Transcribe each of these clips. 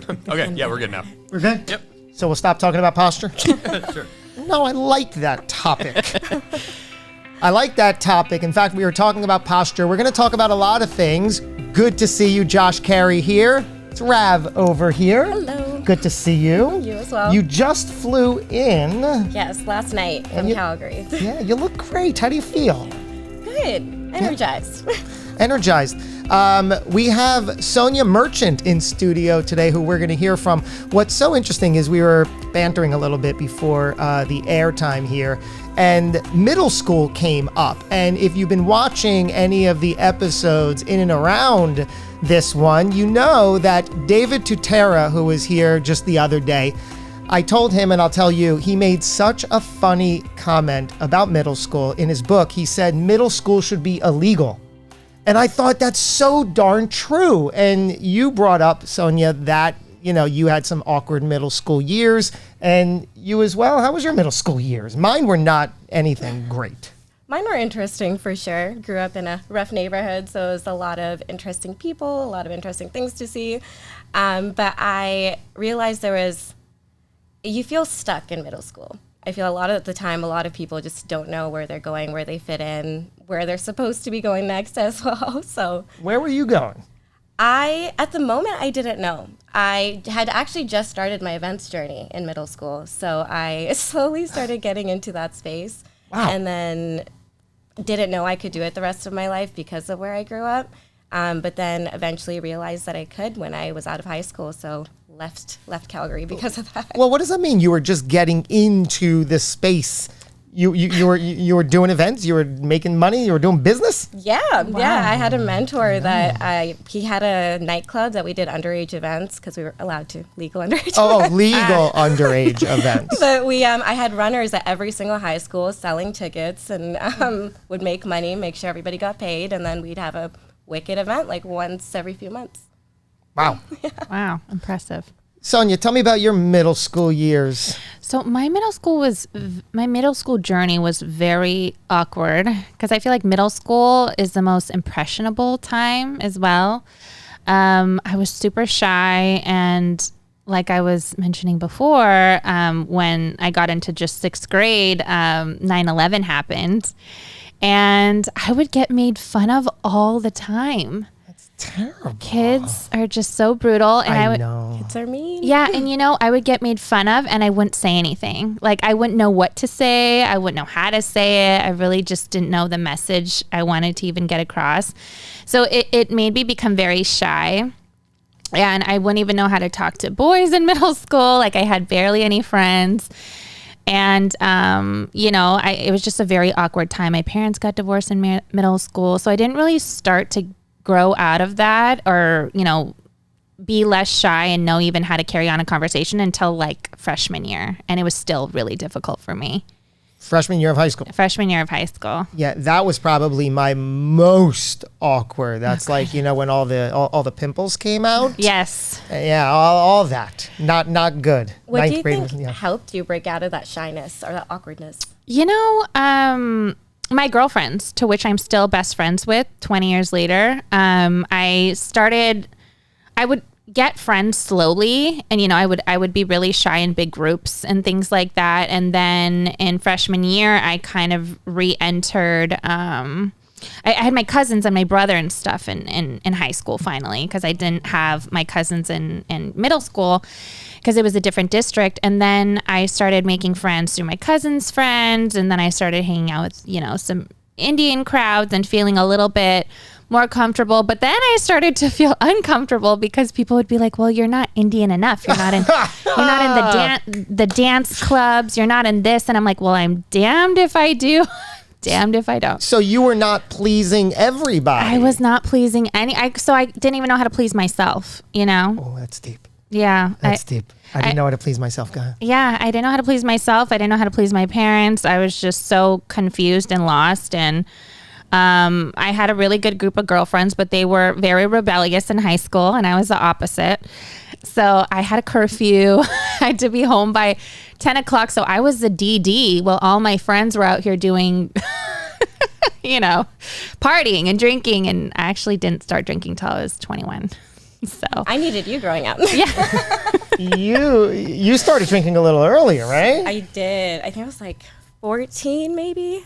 Okay, yeah, we're good now. We're good? Yep. So we'll stop talking about posture? Sure. No, I like that topic. I like that topic. In fact, we were talking about posture. We're going to talk about a lot of things. Good to see you, Josh Carey here. It's Rav over here. Hello. Good to see you. You as well. You just flew in. Yes, last night from Calgary. Yeah, you look great. How do you feel? Good. Energized. Energized. We have Sonia Merchant in studio today, who we're going to hear from. What's so interesting is we were bantering a little bit before the airtime here, and middle school came up. And if you've been watching any of the episodes in and around this one, you know that David Tutera, who was here just the other day, I told him, and I'll tell you, he made such a funny comment about middle school. In his book, he said middle school should be illegal. And I thought that's so darn true. And you brought up, Sonia, that, you know, you had some awkward middle school years, and you as well. How was your middle school years? Mine were not anything great. Mine were interesting for sure. Grew up in a rough neighborhood, so it was a lot of interesting people, a lot of interesting things to see. But I realized you feel stuck in middle school. I feel a lot of the time, a lot of people just don't know where they're going, where they fit in, where they're supposed to be going next as well. So where were you going? At the moment, I didn't know. I had actually just started my events journey in middle school. So I slowly started getting into that space. Wow. And then didn't know I could do it the rest of my life because of where I grew up. But then eventually realized that I could when I was out of high school. So left Calgary because of that. Well, what does that mean? You were just getting into this space. You were doing events. You were making money. You were doing business. Yeah. I had a mentor that he had a nightclub that we did underage events because we were allowed to legal underage. Oh, legal underage events. But I had runners at every single high school selling tickets and would make money, make sure everybody got paid, and then we'd have a wicked event like once every few months. Wow. Wow, impressive. Sonia, tell me about your middle school years. So my middle school journey was very awkward because I feel like middle school is the most impressionable time as well. I was super shy, and like I was mentioning before, when I got into just sixth grade, 9/11 happened, and I would get made fun of all the time. Terrible. Kids are just so brutal, and I would know. Kids are mean. Yeah, and I would get made fun of, and I wouldn't say anything. Like, I wouldn't know what to say. I wouldn't know how to say it. I really just didn't know the message I wanted to even get across. So it made me become very shy, and I wouldn't even know how to talk to boys in middle school. Like, I had barely any friends. And, it was just a very awkward time. My parents got divorced in middle school, so I didn't really start to grow out of that or, be less shy and know even how to carry on a conversation until like freshman year. And it was still really difficult for me. Freshman year of high school. Freshman year of high school. Yeah, that was probably my most awkward. That's like, when all the pimples came out. Yes. Yeah, all that. Not good. What Ninth do you grade think helped you break out of that shyness or that awkwardness? My girlfriends, to which I'm still best friends with 20 years later, I would get friends slowly, and I would be really shy in big groups and things like that. And then in freshman year, I kind of re-entered. I had my cousins and my brother and stuff in high school finally, because I didn't have my cousins in middle school because it was a different district. And then I started making friends through my cousin's friends, and then I started hanging out with some Indian crowds and feeling a little bit more comfortable. But then I started to feel uncomfortable because people would be like, well, you're not Indian enough. You're not in the dance clubs. You're not in this. And I'm like, well, I'm damned if I do. Damned if I don't. So you were not pleasing everybody. I was not pleasing so I didn't even know how to please myself, Oh, that's deep. Yeah. That's deep. I didn't know how to please myself, guy. Yeah, I didn't know how to please myself. I didn't know how to please my parents. I was just so confused and lost. And I had a really good group of girlfriends, but they were very rebellious in high school, and I was the opposite. So I had a curfew. I had to be home by 10 o'clock. So I was the DD while all my friends were out here doing, partying and drinking. And I actually didn't start drinking till I was 21. So I needed you growing up. yeah. You started drinking a little earlier, right? I did. I think I was like 14, maybe.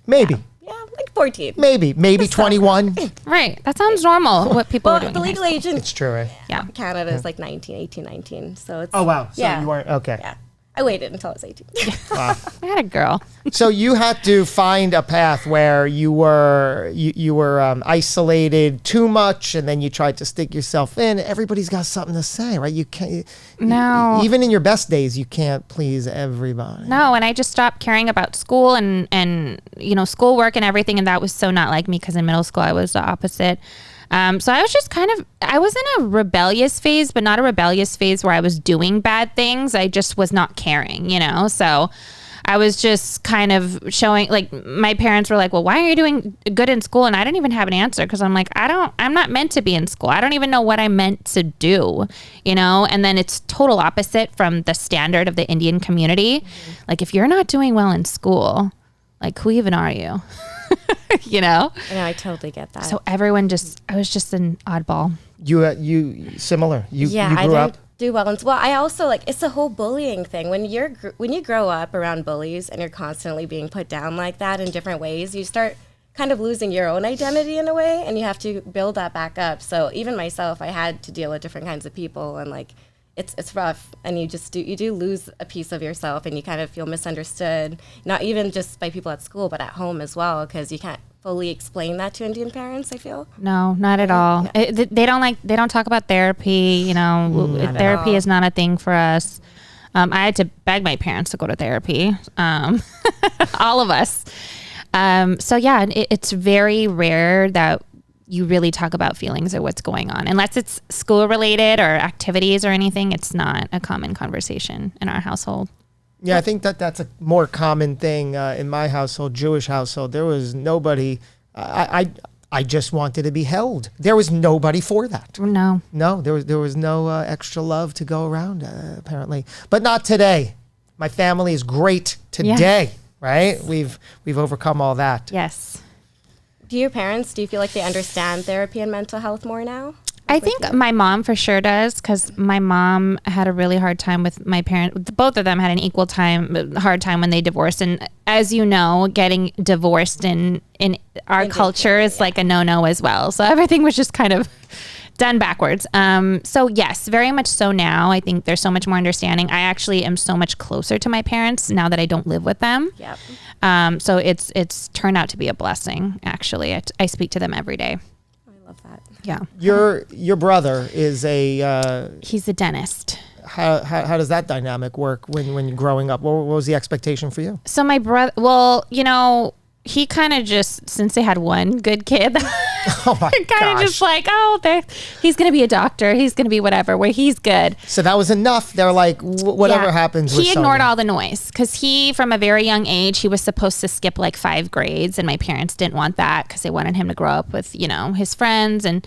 Maybe. Yeah, like 14. Maybe 21. Right. That sounds normal. What people are Well, doing. the in high legal school. age in It's true, right? Yeah. Canada is like 19, 18, 19. So it's. Oh, wow. So yeah. you weren't, okay. Yeah. I waited until I was 18. Wow. I had a girl. So you had to find a path where you were isolated too much, and then you tried to stick yourself in. Everybody's got something to say, right? You can't. No. Even in your best days, you can't please everybody. No, and I just stopped caring about school and schoolwork and everything, and that was so not like me because in middle school I was the opposite. So I was just I was in a rebellious phase, but not a rebellious phase where I was doing bad things. I just was not caring, So I was just kind of showing, like, my parents were like, well, why are you doing good in school? And I didn't even have an answer because I'm like, I'm not meant to be in school. I don't even know what I'm meant to do, And then it's total opposite from the standard of the Indian community. Mm-hmm. Like, if you're not doing well in school, like, who even are you? I know, I totally get that. So I was just an oddball. You similar. You I grew up. didn't do well. Well, I also it's the whole bullying thing. When you grow up around bullies and you're constantly being put down like that in different ways, you start kind of losing your own identity in a way, and you have to build that back up. So even myself, I had to deal with different kinds of people, and like it's rough, and you do lose a piece of yourself, and you kind of feel misunderstood, not even just by people at school, but at home as well, because you can't fully explain that to Indian parents, I feel. No, not at all. Yeah. They don't talk about therapy, therapy is not a thing for us. I had to beg my parents to go to therapy, all of us. So yeah, it's very rare that you really talk about feelings or what's going on. Unless it's school related or activities or anything, it's not a common conversation in our household. Yeah, I think that's a more common thing in my household, Jewish household. There was nobody. I just wanted to be held. There was nobody for that. No, there was no extra love to go around, apparently. But not today. My family is great today, right? We've overcome all that. Yes. Do you feel like they understand therapy and mental health more now? I think my mom for sure does, because my mom had a really hard time with my parents. Both of them had an hard time when they divorced. And as you know, getting divorced in our culture is like a no-no as well. So everything was just kind of done backwards. So yes, very much so now. I think there's so much more understanding. I actually am so much closer to my parents now that I don't live with them. Yep. So it's turned out to be a blessing, actually. I speak to them every day. I love that. Yeah. Your brother is he's a dentist. How does that dynamic work when you're growing up? What was the expectation for you? So my brother, he kind of just, since they had one good kid, Oh my kind of just like, he's going to be a doctor. He's going to be whatever, where he's good. So that was enough. They're like, whatever happens. He ignored all the noise because from a very young age, he was supposed to skip like 5 grades, and my parents didn't want that because they wanted him to grow up with, his friends. And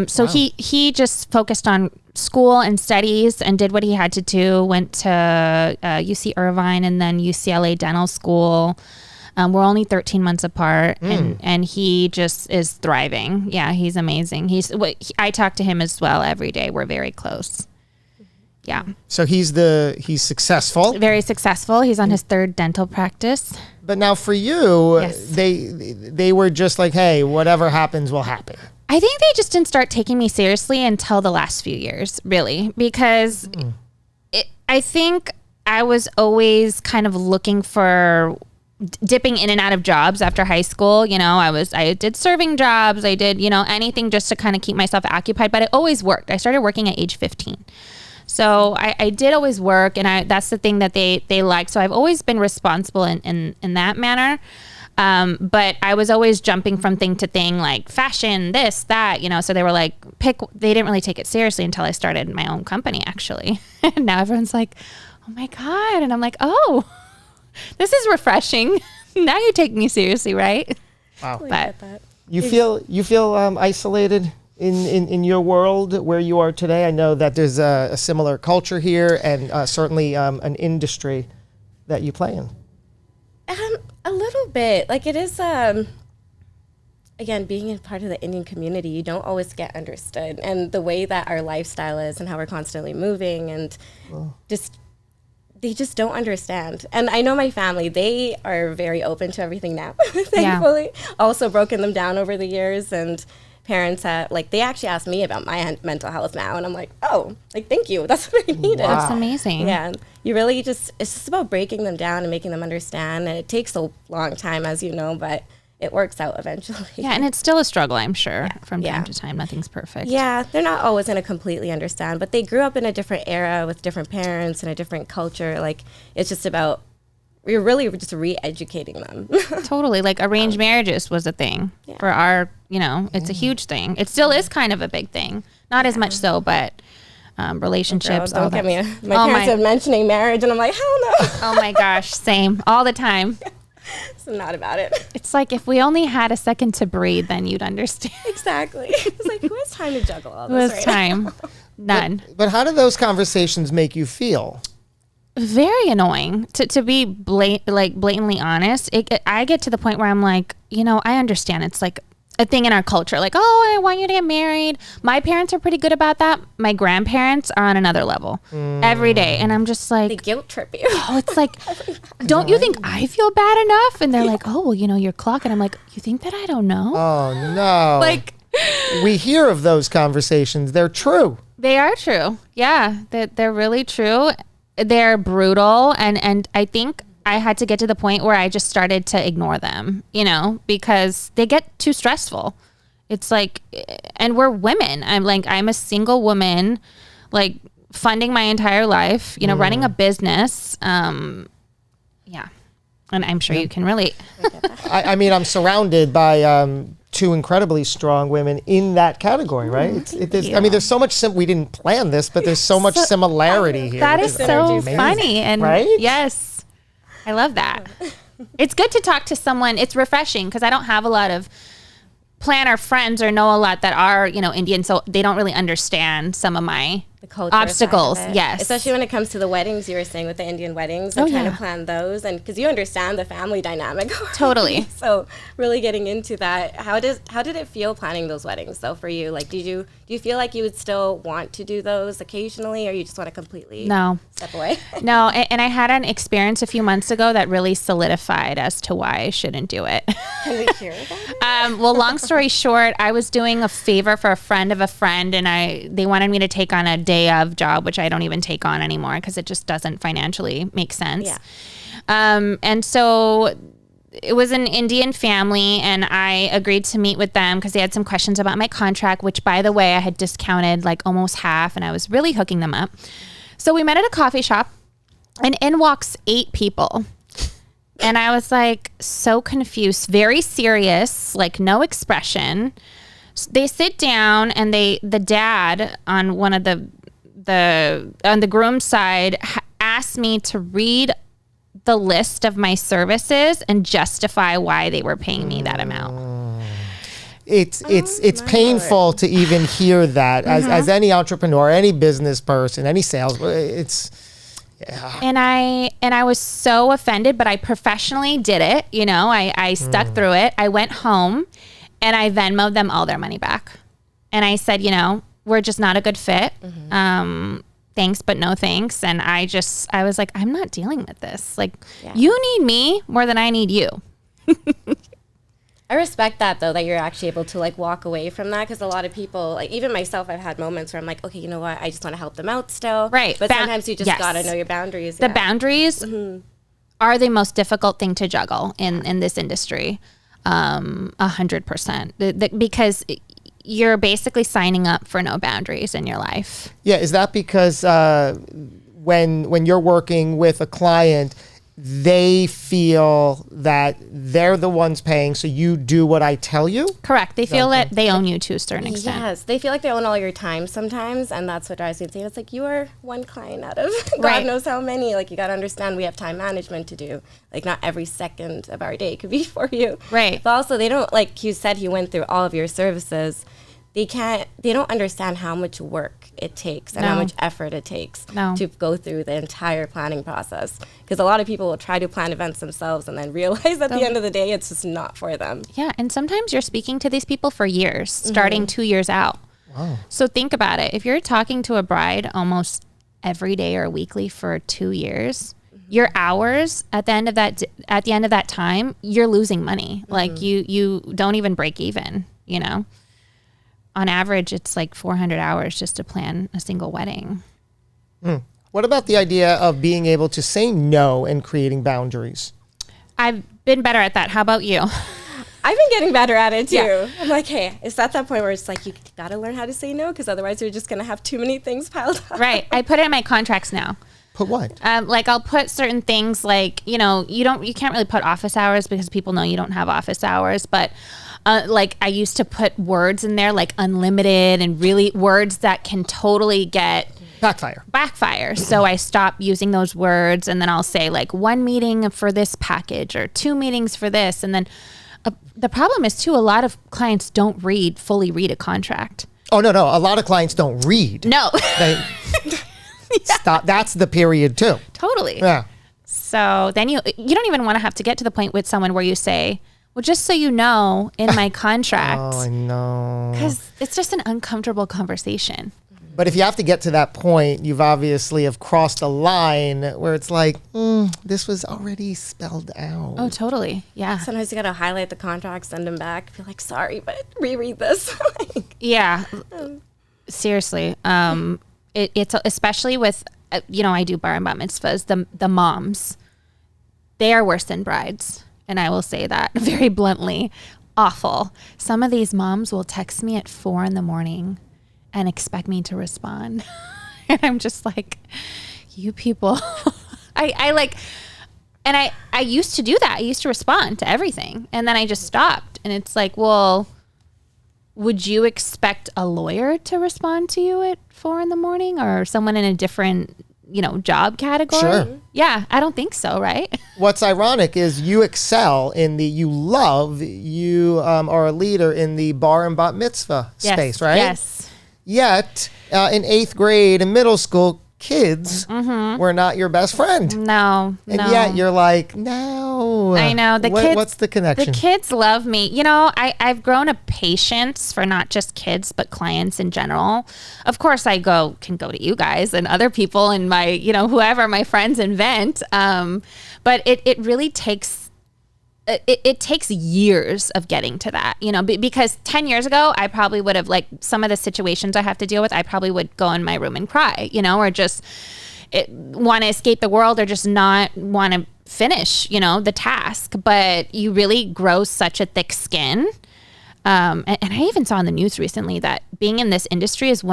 so he just focused on school and studies and did what he had to do, went to UC Irvine and then UCLA Dental School. We're only 13 months apart, and he just is thriving. Yeah, he's amazing. I talk to him as well every day. We're very close. Yeah. So he's successful. Very successful. He's on his 3rd dental practice. But now for you, yes. they were just like, hey, whatever happens will happen. I think they just didn't start taking me seriously until the last few years, really, because I think I was always kind of looking for dipping in and out of jobs after high school. I did serving jobs. I did, anything just to kind of keep myself occupied, but it always worked. I started working at age 15. So I did always work, and that's the thing that they like. So I've always been responsible in that manner. But I was always jumping from thing to thing, like fashion, this, that, so they were like, they didn't really take it seriously until I started my own company, actually. And now everyone's like, oh my God. And I'm like, oh, this is refreshing. Now you take me seriously, right? Wow. But you feel isolated in your world where you are today? I know that there's a similar culture here, and certainly an industry that you play in. A little bit. Like, it is again, being a part of the Indian community, you don't always get understood. And the way that our lifestyle is and how we're constantly moving and they just don't understand. And I know my family, they are very open to everything now, thankfully. Also broken them down over the years, and parents have, like, they actually asked me about my mental health now, and I'm like, oh, like, thank you. That's what I needed. Wow. That's amazing. Yeah. You really it's just about breaking them down and making them understand. And it takes a long time, as you know, but it works out eventually. Yeah, and it's still a struggle, I'm sure, from time to time. Nothing's perfect. Yeah, they're not always going to completely understand, but they grew up in a different era with different parents and a different culture. Like, it's just about, we're really just re-educating them. Totally. Like, arranged marriages was a thing for our, it's a huge thing. It still is kind of a big thing. Not as much so, but relationships. Girl, don't get me. My parents are mentioning marriage, and I'm like, hell no. Oh my gosh, same. All the time. So not about it. It's like, if we only had a second to breathe, then you'd understand. Exactly. It's like, who has time to juggle all Who this has right time? now? None. But how do those conversations make you feel? Very annoying, to be blatantly honest. I get to the point where I'm like, I understand it's like a thing in our culture, like, oh, I want you to get married. My parents are pretty good about that. My grandparents are on another level every day. And I'm just like, They guilt trip you. oh, it's like, don't you think I feel bad enough? And they're like, oh, well, your clock. And I'm like, you think that I don't know? Oh, no. Like, we hear of those conversations. They're true. they are true. Yeah, they're really true. They're brutal. And I think I had to get to the point where I just started to ignore them, because they get too stressful. It's like, and we're women. I'm a single woman, like, funding my entire life, running a business. Yeah. And I'm sure you can relate. I mean, I'm surrounded by two incredibly strong women in that category, right? There's so much, we didn't plan this, but there's so much similarity here. That is so funny. And right? Yes, I love that. It's good to talk to someone. It's refreshing because I don't have a lot of planner friends or know a lot that are, Indian. So they don't really understand some of my The culture obstacles. side of it. Yes. Especially when it comes to the weddings, you were saying with the Indian weddings, and trying to plan those, and because you understand the family dynamic. Totally. So really getting into that, how did it feel planning those weddings though for you? Like, do you feel like you would still want to do those occasionally, or you just want to completely step away? No, and I had an experience a few months ago that really solidified as to why I shouldn't do it. Can we hear about it? Well, long story short, I was doing a favor for a friend of a friend, and they wanted me to take on a day of job, which I don't even take on anymore because it just doesn't financially make sense. Yeah. And so it was an Indian family, and I agreed to meet with them because they had some questions about my contract, which, by the way, I had discounted like almost half, and I was really hooking them up. So we met at a coffee shop, and in walks 8 people. And I was like so confused, very serious, like no expression. They sit down, and the dad on one of on the groom's side asked me to read the list of my services and justify why they were paying me that amount. It's painful to even hear that as any entrepreneur, any business person, any sales. And I was so offended, but I professionally did it. I stuck through it. I went home and I Venmo'd them all their money back. And I said, we're just not a good fit. Thanks, but no thanks. And I was like, I'm not dealing with this. Like, you need me more than I need you. I respect that though, that you're actually able to like walk away from that, because a lot of people, like even myself, I've had moments where I'm like, okay, you know what, I just want to help them out still. Right. But sometimes you just gotta know your boundaries. The boundaries are the most difficult thing to juggle in this industry. 100%. Because you're basically signing up for no boundaries in your life. Yeah, is that because when you're working with a client, they feel that they're the ones paying, so you do what I tell you? Correct. They feel that they own you to a certain extent. Yes, they feel like they own all your time sometimes, and that's what drives me insane. It's like, you are one client out of God knows how many. Like, you got to understand we have time management to do. Like, not every second of our day could be for you. Right. But also, they don't, like you said, he went through all of your services. they don't understand how much work it takes and how much effort it takes to go through the entire planning process. Because a lot of people will try to plan events themselves and then realize at the end of the day, it's just not for them. Yeah. And sometimes you're speaking to these people for years, starting 2 years out. Wow. So think about it. If you're talking to a bride almost every day or weekly for 2 years, your hours at the end of that time, you're losing money. Like you don't even break even, you know? On average, it's like 400 hours just to plan a single wedding. What about the idea of being able to say no and creating boundaries? I've been better at that. How about you? I've been getting better at it too. Yeah. I'm like, hey, it's at that point where it's like, you got to learn how to say no, because otherwise you're just going to have too many things piled up. Right. I put it in my contracts now. Put what? Like I'll put certain things like, you can't really put office hours because people know you don't have office hours. But like I used to put words in there like unlimited and really words that can totally get backfire. So I stop using those words, and then I'll say like 1 meeting for this package or 2 meetings for this. And then the problem is too, a lot of clients don't fully read a contract. Oh, no. A lot of clients don't read. No. Stop. That's the period too. Totally. Yeah. So then you don't even want to have to get to the point with someone where you say, well, just so you know, in my contract. Oh, I know. Because it's just an uncomfortable conversation. But if you have to get to that point, you've obviously have crossed a line where it's like, this was already spelled out. Oh, totally. Yeah. Sometimes you got to highlight the contract, send them back, be like, sorry, but reread this. Yeah. Seriously. It's especially with, I do bar and bat mitzvahs, the moms, they are worse than brides. And I will say that very bluntly, awful. Some of these moms will text me at 4 a.m. and expect me to respond. And I'm just like, you people, I used to do that. I used to respond to everything. And then I just stopped. And it's like, well, would you expect a lawyer to respond to you at 4 a.m. or someone in a different, job category? Sure. Yeah, I don't think so, right? What's ironic is you excel you are a leader in the bar and bat mitzvah space, right? Yes. Yet, in 8th grade and middle school, kids were not your best friend. No. And yet you're like, no. I know. What's the connection? The kids love me. I've grown a patience for not just kids, but clients in general. Of course, I can go to you guys and other people and my, whoever my friends invent. But it really takes, it takes years of getting to that, because 10 years ago, I probably would have, like, some of the situations I have to deal with, I probably would go in my room and cry, or just want to escape the world or just not want to finish, the task. But you really grow such a thick skin. And I even saw in the news recently that being in this industry is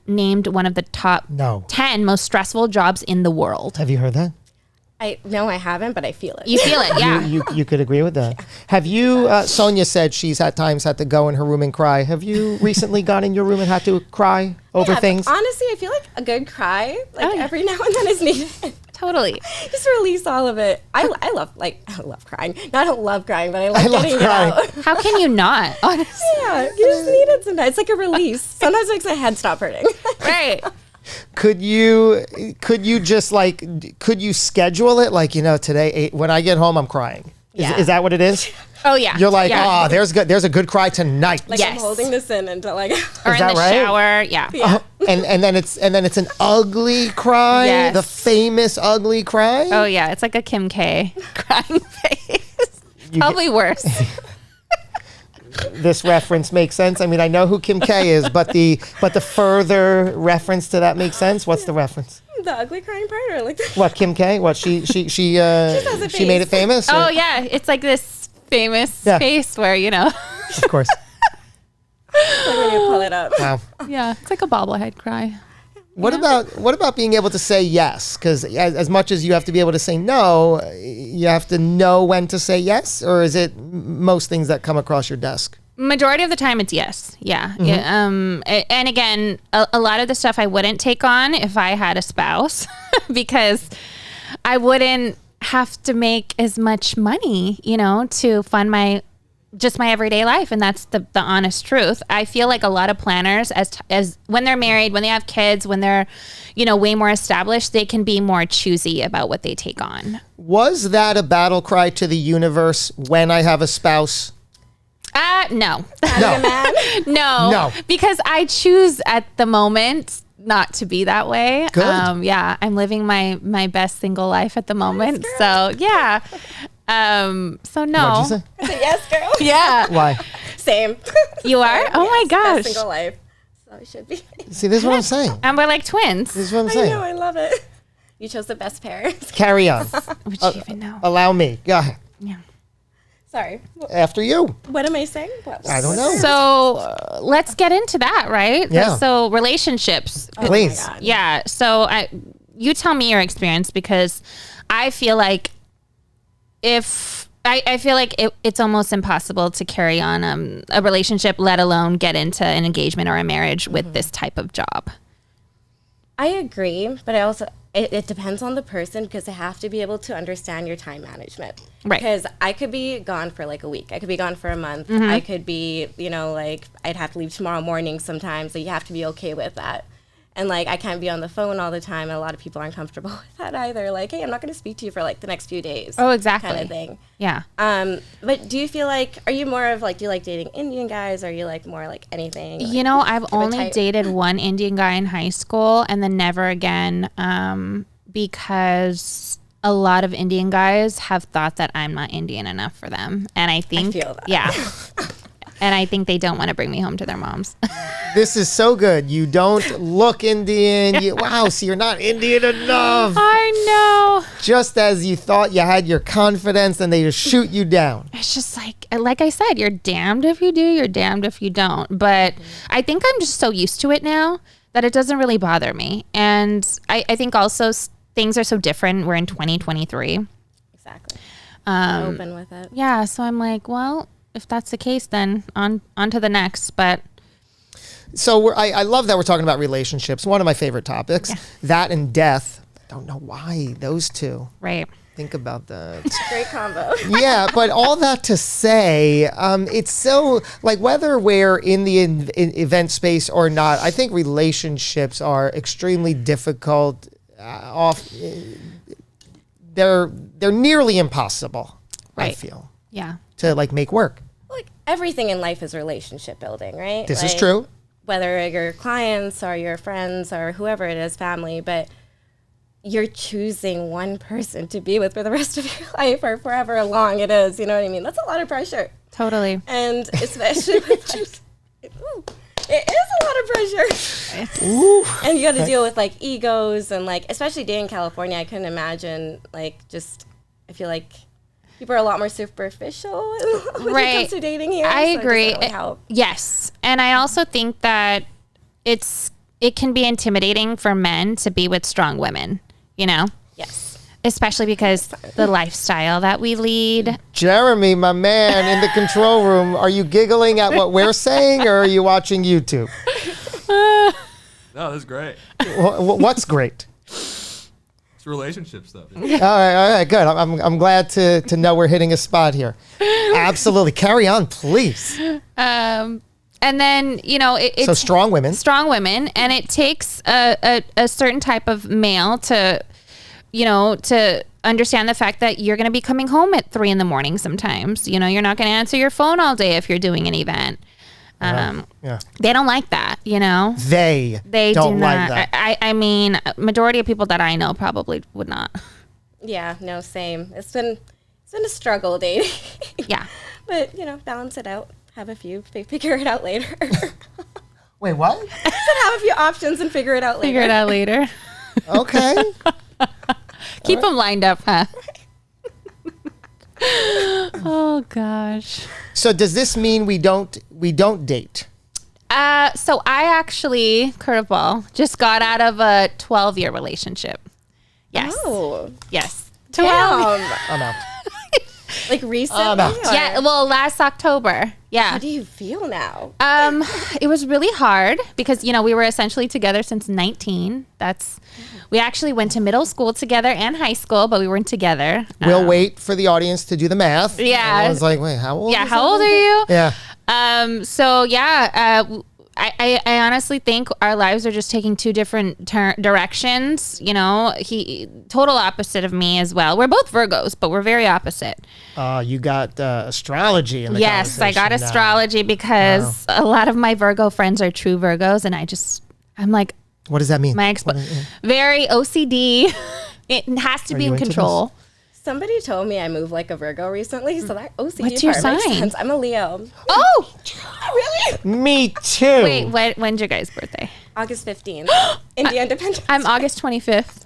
named one of the top 10 most stressful jobs in the world. Have you heard that? No, I haven't, but I feel it. You feel it, yeah. You could agree with that. Have you, Sonia said she's at times had to go in her room and cry. Have you recently gone in your room and had to cry over things? Honestly, I feel like a good cry, every now and then is needed. Totally. Just release all of it. I love crying. No, I don't love crying, but I love getting it out. How can you not? Honestly. Yeah, you just need it sometimes. It's like a release. Sometimes it makes my head stop hurting. Right. Could you just could you schedule it today when I get home I'm crying? Is that what it is? Oh yeah. You're like, there's a good cry tonight. Like I'm holding this in until or in the shower, yeah. And then it's an ugly cry, yes. The famous ugly cry. Oh yeah, it's like a Kim K crying face. Probably worse. This reference makes sense. I mean, I know who Kim K is, but the further reference to that makes sense. What's the reference? The ugly crying part, or like what Kim K? What she made it famous? Or? Oh yeah, it's like this famous face where Of course. Like when you pull it up. Wow. Yeah, it's like a bobblehead cry. What about being able to say yes? Because as much as you have to be able to say no, you have to know when to say yes, or is it most things that come across your desk? Majority of the time, it's yes. Yeah. Mm-hmm. And again, a lot of the stuff I wouldn't take on if I had a spouse, because I wouldn't have to make as much money, to fund my just my everyday life, and that's the honest truth. I feel like a lot of planners, as when they're married, when they have kids, when they're, way more established, they can be more choosy about what they take on. Was that a battle cry to the universe when I have a spouse? No. No. No, because I choose at the moment not to be that way. Good. I'm living my best single life at the moment. So yeah. So no. What'd you say? I said, yes, girl. Yeah. Why? Same. You are? Oh my gosh. Single life. So it should be. See, this is what I'm saying. And we're like twins. This is what I'm I saying. know. I love it. You chose the best pair. Carry on. Would you even know? Allow me. Go ahead. Yeah. Sorry. After you. What am I saying? I don't know. So let's get into that, right? Yeah. So relationships. Oh Please. my God. Yeah. So you tell me your experience, because I feel like I feel like it's almost impossible to carry on a relationship, let alone get into an engagement or a marriage with this type of job. I agree, but I also it depends on the person, because they have to be able to understand your time management. Right. Because I could be gone for like a week. I could be gone for a month. Mm-hmm. I could be, like I'd have to leave tomorrow morning sometimes. So you have to be okay with that. And like I can't be on the phone all the time. And a lot of people aren't comfortable with that either. Like, hey, I'm not going to speak to you for like the next few days. Oh, exactly. Kind of thing. Yeah. But do you feel like, are you more of like, do you like dating Indian guys? Or are you like more like anything? Like, I've only type? dated one Indian guy in high school, and then never again, because a lot of Indian guys have thought that I'm not Indian enough for them. And I think, feel that. yeah. And I think they don't want to bring me home to their moms. This is so good. You don't look Indian. Wow, so you're not Indian enough. I know. Just as you thought you had your confidence, then they just shoot you down. It's just like I said, you're damned if you do, you're damned if you don't. But I think I'm just so used to it now that it doesn't really bother me. And I think also things are so different. We're in 2023. Exactly. Open with it. Yeah, so I'm like, well, if that's the case, then on to the next. But So I love that we're talking about relationships. One of my favorite topics. Yeah. That and death. Don't know why those two. right. Think about that. Great combo. Yeah, but all that to say, it's so like whether we're in the event space or not, I think relationships are extremely difficult. They're nearly impossible. I Right. feel Yeah. to like make work. Like everything in life is relationship building, right? This is Like, true. Whether your clients or your friends or whoever it is, family, but you're choosing one person to be with for the rest of your life or forever long it is. You know what I mean? That's a lot of pressure. Totally. And especially with like, it is a lot of pressure. Ooh. And you got to deal with like egos and like, especially dating in California, I couldn't imagine like just, I feel like people are a lot more superficial when it comes to dating here. I so agree. It doesn't really help. Yes. And I also think that it can be intimidating for men to be with strong women, Yes. especially because the lifestyle that we lead. Jeremy, my man in the control room, are you giggling at what we're saying or are you watching YouTube? No, this is great. What's great? It's relationship stuff. All right, good. I'm glad to know we're hitting a spot here. Absolutely. Carry on, please. And then, it's So strong women. strong women, and it takes a certain type of male to understand the fact that you're going to be coming home at 3 a.m. sometimes. You're not going to answer your phone all day if you're doing an event. Yeah. They don't like that, They don't do like not. that. I mean, majority of people that I know probably would not. Yeah, no, same. It's been a struggle dating. Yeah. But, balance it out. Have a few, figure it out later. Wait, what? I said have a few options and figure it out later. Figure it out later. Okay. Keep them lined up, huh? Oh gosh. So does this mean we don't date? So I actually, curveball, just got out of a 12-year relationship. Yes. Oh. Yes. 12. Damn. I'm out. Like recently? Yeah, well, last October. Yeah. How do you feel now? It was really hard because, you know, we were essentially together since 19. We actually went to middle school together and high school, but we weren't together. We'll wait for the audience to do the math. Yeah. Everyone's like, wait, how old? Yeah, is how that old are you? Yeah. So yeah, I honestly think our lives are just taking two different directions. You know, he total opposite of me as well. We're both Virgos, but we're very opposite. You got astrology in the Yes, I got conversation now. astrology because a lot of my Virgo friends are true Virgos, and I'm like, What does that mean? very OCD. It has to be you in into control. Somebody told me I move like a Virgo recently, so that OCD What's your part makes sign? sense. I'm a Leo. Oh, Really? Me too. wait, when's your guys' birthday? August 15th. India Independence. I'm August 25th.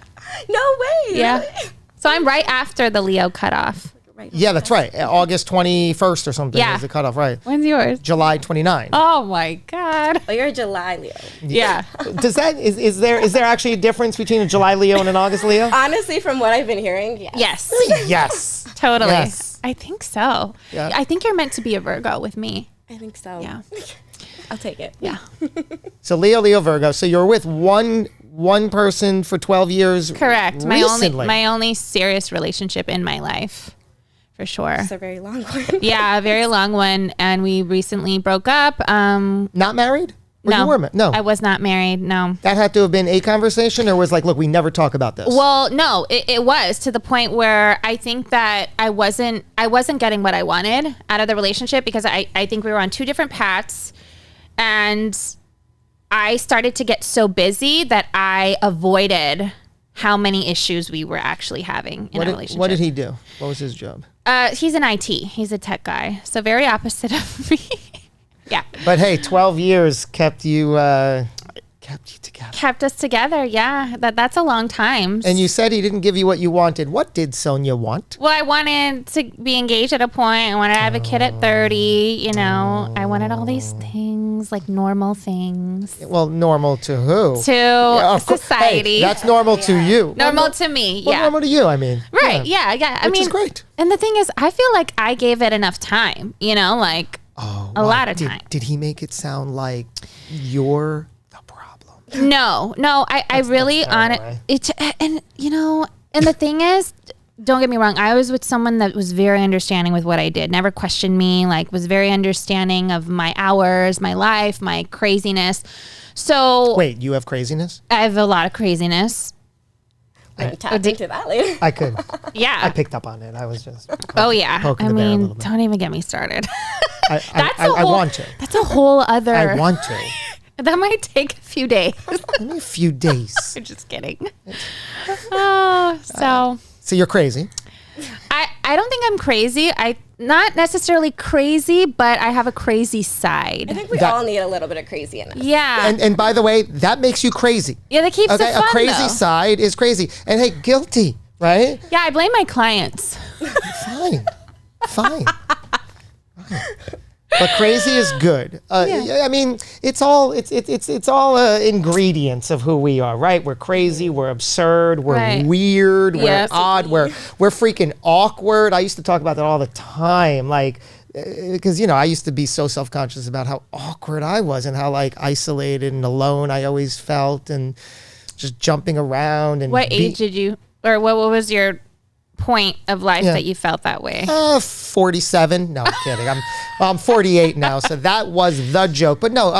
No way. Yeah. Really? So I'm right after the Leo cutoff. Right. Yeah, that's right. August 21st or something Yeah. is the cutoff, right? When's yours? July 29. Oh my God. Oh, you're a July Leo. Yeah. Does that is there actually a difference between a July Leo and an August Leo? Honestly, from what I've been hearing, yes. Yes. Yes. Totally. Yes. I think so. Yeah. I think you're meant to be a Virgo with me. I think so. Yeah. I'll take it. Yeah. So Leo, Virgo. So you're with one person for 12 years. Correct. Recently. My only serious relationship in my life. For sure. It's a very long one. Yeah, a very long one. And we recently broke up. Not married? Or No. You were no. I was not married. No. That had to have been a conversation, or was like, look, we never talk about this. Well, no, it was to the point where I think that I wasn't getting what I wanted out of the relationship because I think we were on two different paths, and I started to get so busy that I avoided how many issues we were actually having in a relationship. What did he do? What was his job? He's an IT. He's a tech guy. So very opposite of me. Yeah. But hey, 12 years kept you together. Kept us together. Yeah. That's a long time. And you said he didn't give you what you wanted. What did Sonia want? Well, I wanted to be engaged at a point. I wanted to have a kid at 30. You know, I wanted all these things, like normal things. Well, normal to who? To Of course. society. Hey, that's normal to you. normal to me. Well, yeah. normal to you, I mean. Right. Yeah. I Which mean, is great. And the thing is, I feel like I gave it enough time, you know, like a lot of time. Did he make it sound like you're the problem? No, I really far on away. it. And you know, and the thing is, don't get me wrong. I was with someone that was very understanding with what I did. Never questioned me. Like was very understanding of my hours, my life, my craziness. So Wait, you have craziness? I have a lot of craziness. We're going to tap into that later. I could. Yeah. I picked up on it. I was just. Oh yeah. poking I the bear a mean, little bit. don't even get me started. I want to. That's a whole other. I want to. That might take a few days. Only a few days. I'm just kidding. Oh, so So you're crazy. I don't think I'm crazy. I not necessarily crazy, but I have a crazy I side. think we That- all need a little bit of crazy in us. Yeah. And by the way, that makes you crazy. Yeah, that keeps Okay, it fun, a crazy though. side is crazy. And hey, guilty, right? Yeah, I blame my clients. Fine. Fine. But crazy is good. I mean, it's all ingredients of who we are, right? We're crazy, we're absurd, we're Right. weird, we're Yep. odd, we're freaking awkward. I used to talk about that all the time, like because I used to be so self-conscious about how awkward I was and how like isolated and alone I always felt, and just jumping around and What age did you, or what was your point of life Yeah. that you felt that way? 47. No, I'm kidding. I'm 48 now, so that was the joke. But no,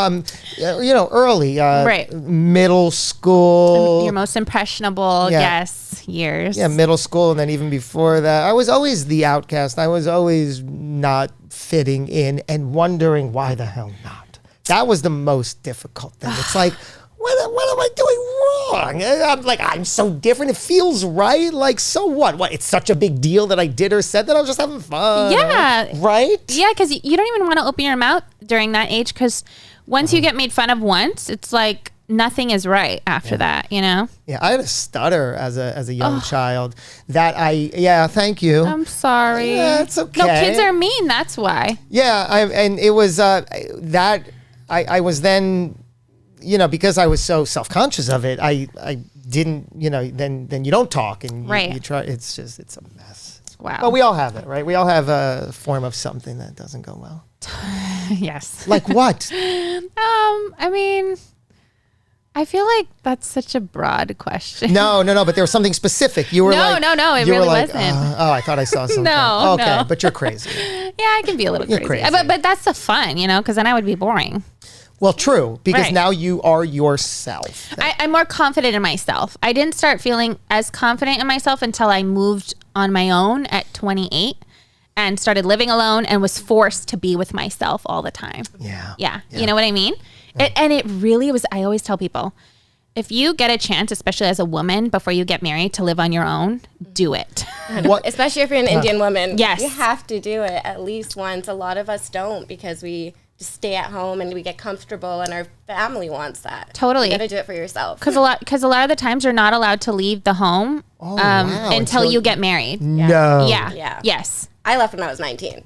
early, Right. middle school. Your most impressionable, Yeah. yes, years. Yeah, middle school, and then even before that, I was always the outcast. I was always not fitting in and wondering why the hell not. That was the most difficult thing. It's like, what am I doing wrong? I'm like, I'm so different. It feels right. Like, so what? What? It's such a big deal that I did or said that I was just having fun. Yeah. Right? Yeah, because you don't even want to open your mouth during that age, because once you get made fun of once, it's like nothing is right after that, you know? Yeah, I had a stutter as a young child. That thank you. I'm sorry. Yeah, it's okay. No, kids are mean. That's why. Yeah, and it was that I was then, because I was so self-conscious of it, I didn't, then you don't talk and Right. you try. It's a mess. Wow. But we all have it, right? We all have a form of something that doesn't go well. Yes. Like what? I mean, I feel like that's such a broad question. No. But there was something specific. You were No, it you were really like, wasn't. I thought I saw something. No, Okay, no. but you're crazy. Yeah, I can be a little You're crazy. crazy. But that's the fun, because then I would be boring. Well, true, because Right. now you are yourself. I'm more confident in myself. I didn't start feeling as confident in myself until I moved on my own at 28 and started living alone and was forced to be with myself all the time. Yeah. You know what I mean? And it really was, I always tell people, if you get a chance, especially as a woman, before you get married to live on your own, do it. What? Especially if you're an Indian woman. Yes. You have to do it at least once. A lot of us don't because we just stay at home and we get comfortable and our family wants that. Totally. You gotta do it for yourself. Because a lot of the times you're not allowed to leave the home wow. until you get married. No. Yeah. Yes. I left when I was 19.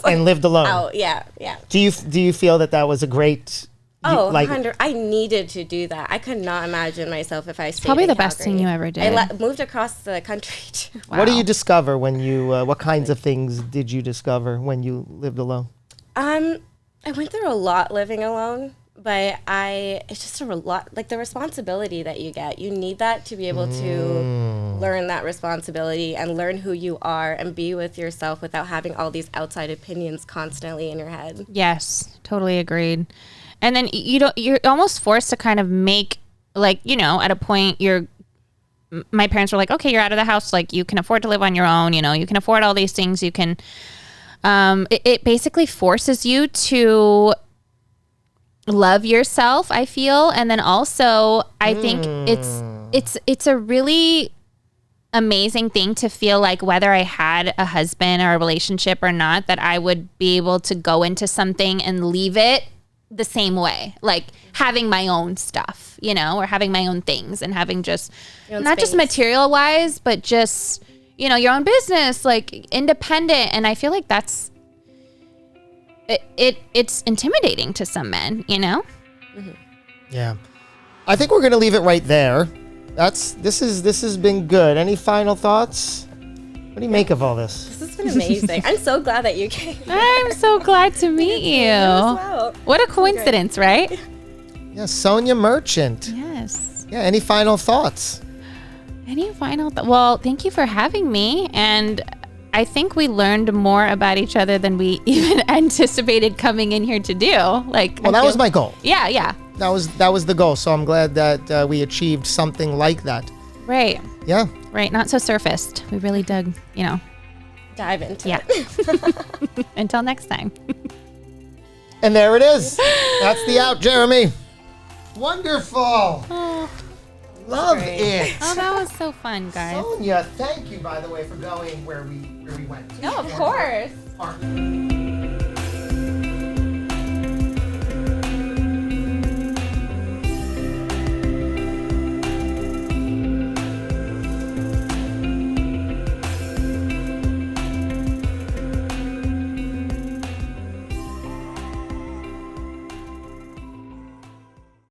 And lived alone. Oh, yeah. Do you feel that was a great? Oh, 100. I needed to do that. I could not imagine myself if I stayed Probably in the best Calgary. thing you ever did. I moved across the country too. What do you discover when you? What kinds of things did you discover when you lived alone? I went through a lot living alone, but it's just a lot, like the responsibility that you get. You need that to be able to learn that responsibility and learn who you are and be with yourself without having all these outside opinions constantly in your head. Yes, totally agreed. And then you're almost forced to kind of make, like, at a point my parents were like, okay, you're out of the house. Like, you can afford to live on your own. You can afford all these things. You can, it basically forces you to love yourself, I feel. And then also I think it's a really amazing thing to feel like whether I had a husband or a relationship or not, that I would be able to go into something and leave it the same way, like having my own stuff, or having my own things and having just not just material wise, but just, your own business, like independent. And I feel like that's it's intimidating to some men, Mm-hmm. Yeah. I think we're going to leave it right there. This has been good. Any final thoughts? What do you make of all this? This has been amazing. I'm so glad that you came. I'm so glad to meet you. Well. What a coincidence, right? Yeah, Sonia Merchant. Yes. Yeah, any final thoughts? Any final well, thank you for having me. And I think we learned more about each other than we even anticipated coming in here to do. Like, Well, that was my goal. Yeah. That was the goal. So I'm glad that we achieved something like that. Right. Yeah. Right. Not so surfaced. We really dug, Dive into Yeah. it. Until next time. And there it is. That's the out, Jeremy. Wonderful. Oh, Love great. it. that was so fun, guys. Sonia, thank you, by the way, for going where we went. No, of course. Park.